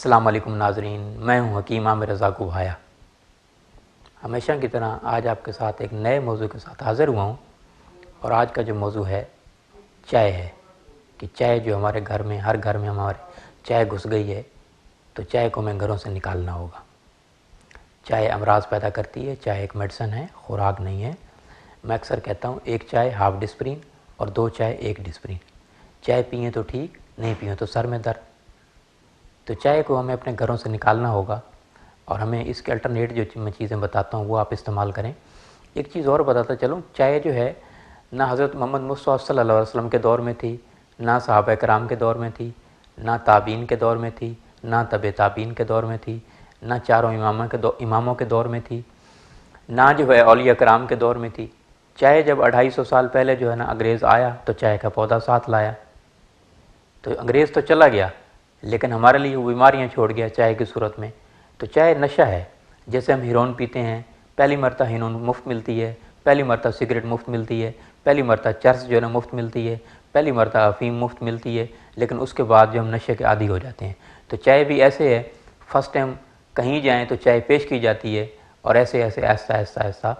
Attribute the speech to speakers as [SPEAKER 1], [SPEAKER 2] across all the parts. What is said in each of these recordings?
[SPEAKER 1] अस्सलाम वालेकुम नाज़रीन, मैं हूं हकीम आमिर रज़ा गुभाया। हमेशा की तरह आज आपके साथ एक नए मौजू के साथ हाज़िर हुआ हूं और आज का जो मौजू है चाय है कि चाय जो हमारे घर में, हर घर में हमारे चाय घुस गई है, तो चाय को हमें घरों से निकालना होगा। चाय अमराज पैदा करती है, चाय एक मेडिसिन है, खुराक नहीं है। मैं अक्सर कहता हूँ एक चाय हाफ डिस्प्रिन और 2 चाय 1 डिस्प्रिन। चाय पिए तो ठीक, नहीं पिए तो सर में दर्द। तो चाय को हमें अपने घरों से निकालना होगा और हमें इसके अल्टरनेट जो मैं चीज़ें बताता हूँ वो आप इस्तेमाल करें। एक चीज़ और बताता चलूँ, चाय जो है ना हज़रत मोहम्मद मुस्तफ़ा सल्लल्लाहु अलैहि वसल्लम के दौर में थी, ना सहाबा कराम के दौर में थी, ना ताबीन के दौर में थी, ना तबे ताबीन के दौर में थी, ना चारों इमामों के दौर में थी, ना जो है औलिया कराम के दौर में थी। चाय जब 250 साल पहले जो है ना अंग्रेज़ आया तो चाय का पौधा साथ लाया। तो अंग्रेज़ तो चला गया लेकिन हमारे लिए वो बीमारियाँ छोड़ गया चाय की सूरत में। तो चाय नशा है। जैसे हम हीरोइन पीते हैं, पहली मरतबा हीरोइन मुफ्त मिलती है, पहली मरतबा सिगरेट मुफ्त मिलती है, पहली मरतबा चर्स जो है ना मुफ्त मिलती है, पहली मरतबा अफीम मुफ्त मिलती है, लेकिन उसके बाद जो हम नशे के आदी हो जाते हैं। तो चाय भी ऐसे है, फर्स्ट टाइम कहीं जाएँ तो चाय पेश की जाती है और ऐसे ऐसे आहिस्ता आहिस्ता आहिस्ता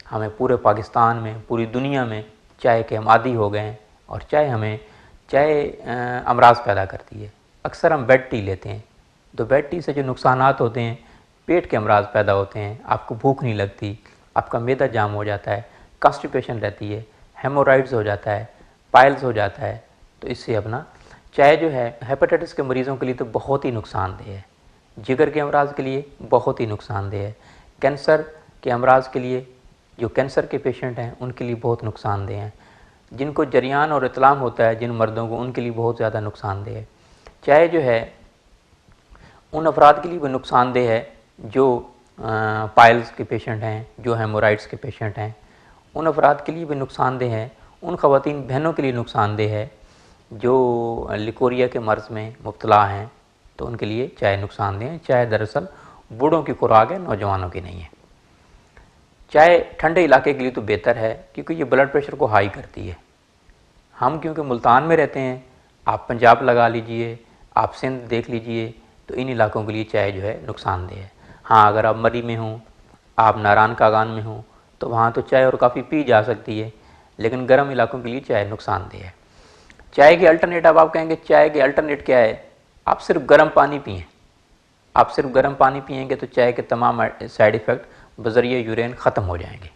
[SPEAKER 1] हमें पूरे पाकिस्तान में, पूरी दुनिया में चाय के हम आदी हो गए हैं। और चाय अमराज पैदा करती है। अक्सर हम बेड टी लेते हैं, तो बेड टी से जो नुकसानात होते हैं, पेट के अमराज पैदा होते हैं, आपको भूख नहीं लगती, आपका मैदा जाम हो जाता है, कॉन्स्टिपेशन रहती है, हेमोराइड्स हो जाता है, पाइल्स हो जाता है। तो इससे अपना चाय जो है हेपेटाइटिस के मरीज़ों के लिए तो बहुत ही नुकसानदेह है, जिगर के अमराज के लिए बहुत ही नुकसानदेह है, कैंसर के अमराज के लिए, जो कैंसर के पेशेंट हैं उनके लिए बहुत नुकसानदेह हैं, जिनको जरियान और इतलाम होता है जिन मर्दों को, उनके लिए बहुत ज़्यादा नुकसानदेह है। चाय जो है उन अफराद के लिए भी नुकसानदेह है जो पाइल्स के पेशेंट हैं, जो हेमोराइड्स के पेशेंट हैं, उन अफराद के लिए भी नुकसानदेह है। उन ख़वातीन बहनों के लिए नुकसानदेह है जो लिकोरिया के मर्ज़ में मुब्तला हैं, तो उनके लिए चाय नुकसानदेह है। चाय दरअसल बूढ़ों की खुराक है, नौजवानों की नहीं है। चाय ठंडे इलाके के लिए तो बेहतर है क्योंकि ये ब्लड प्रेशर को हाई करती है। हम क्योंकि मुल्तान में रहते हैं, आप पंजाब लगा लीजिए, आप सिंध देख लीजिए, तो इन इलाकों के लिए चाय जो है नुकसानदेह है। हाँ, अगर आप मरी में हों, आप नारायण कागान में हों, तो वहाँ तो चाय और काफ़ी पी जा सकती है, लेकिन गर्म इलाकों के लिए चाय नुकसानदेह है। चाय के अल्टरनेट, अब आप कहेंगे चाय के अल्टरनेट क्या है? आप सिर्फ गर्म पानी पिएँ। आप सिर्फ गर्म पानी पिएंगे तो चाय के तमाम साइड इफ़ेक्ट बज़रिए यूरेन ख़त्म हो जाएंगे।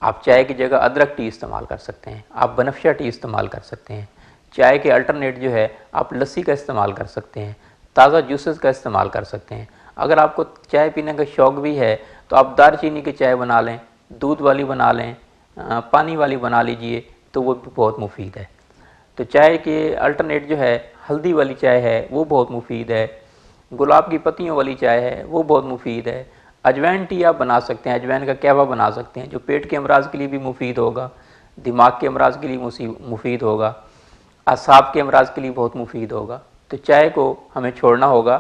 [SPEAKER 1] आप चाय की जगह अदरक टी इस्तेमाल कर सकते हैं, आप बनफशा टी इस्तेमाल कर सकते हैं। चाय के अल्टरनेट जो है आप लस्सी का इस्तेमाल कर सकते हैं, ताज़ा जूसेस का इस्तेमाल कर सकते हैं। अगर आपको चाय पीने का शौक़ भी है तो आप दारचीनी की चाय बना लें, दूध वाली बना लें, पानी वाली बना लीजिए, तो वो भी बहुत मुफीद है। तो चाय के अल्टरनेट जो है हल्दी वाली चाय है, वो बहुत मुफीद है। गुलाब की पत्तियों वाली चाय है, वो बहुत मुफीद है। अजवाइन टी आप बना सकते हैं, अजवाइन का कहवा बना सकते हैं, जो पेट के अमराज के लिए भी मुफीद होगा, दिमाग के अमराज के लिए मुफीद होगा, असाब के अमराज के लिए बहुत मुफीद होगा। तो चाय को हमें छोड़ना होगा।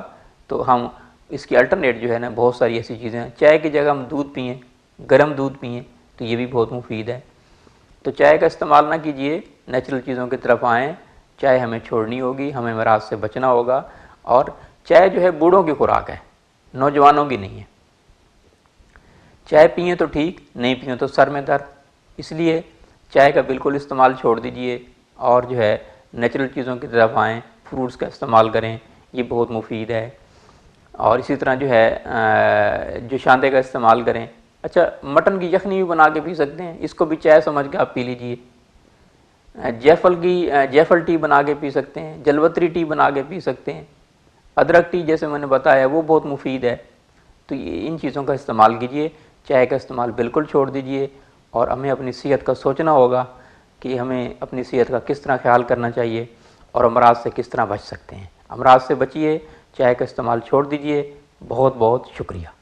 [SPEAKER 1] तो हम इसकी अल्टरनेट जो है ना, बहुत सारी ऐसी चीज़ें हैं। चाय की जगह हम दूध पिएँ, गर्म दूध पिएँ, तो ये भी बहुत मुफीद है। तो चाय का इस्तेमाल ना कीजिए, नेचुरल चीज़ों की तरफ आएँ। चाय हमें छोड़नी होगी, हमें अमराज से बचना होगा। और चाय जो है बूढ़ों की खुराक है, नौजवानों की नहीं है। चाय पिए तो ठीक, नहीं पिए तो सर में दर्द। इसलिए चाय का बिल्कुल इस्तेमाल छोड़ दीजिए और जो है नेचुरल चीज़ों की तरफ आएँ, फ्रूट्स का इस्तेमाल करें, ये बहुत मुफीद है। और इसी तरह जो है जोशांदे का इस्तेमाल करें। अच्छा, मटन की यखनी भी बना के पी सकते हैं, इसको भी चाय समझ के आप पी लीजिए। जायफल टी बना के पी सकते हैं, जलवतरी टी बना के पी सकते हैं। अदरक टी जैसे मैंने बताया वो बहुत मुफीद है। तो इन चीज़ों का इस्तेमाल कीजिए, चाय का इस्तेमाल बिल्कुल छोड़ दीजिए। और हमें अपनी सेहत का सोचना होगा कि हमें अपनी सेहत का किस तरह ख्याल करना चाहिए और अमराज से किस तरह बच सकते हैं। अमराज से बचिए, चाय का इस्तेमाल छोड़ दीजिए। बहुत बहुत शुक्रिया।